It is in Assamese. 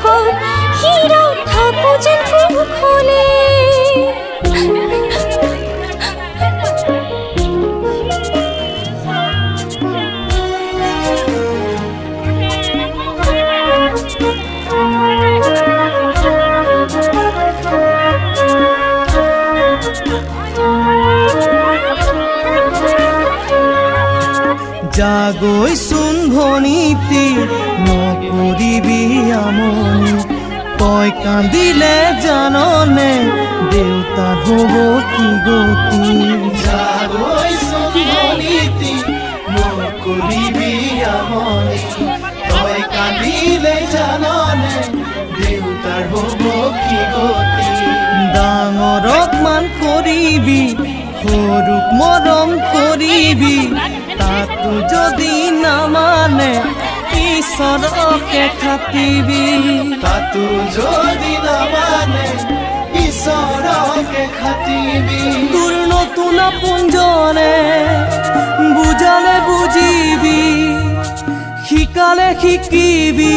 লগত হীৰা থাকো যেন কুশলে জাগৈচোন ভনীতি নকৰিবি আমনি তই কান্দিলে জাননে দেউতাৰ হ'ব কি গতি জাগৈচোন ভনীতি নকৰিবি আমনি তই কান্দিলে জাননে দেউতাৰ হ'ব কি গতি ডাঙৰক মান কৰিবি সৰুক মৰম কৰিবি তাতো যদি নামানে ঈশ্বৰকে খাটিবি তাতো যদি নামানে ঈশ্বৰকে খাটিবি তোৰ নতুন আপোনজনে বুজালে বুজিবি শিকালে শিকিবি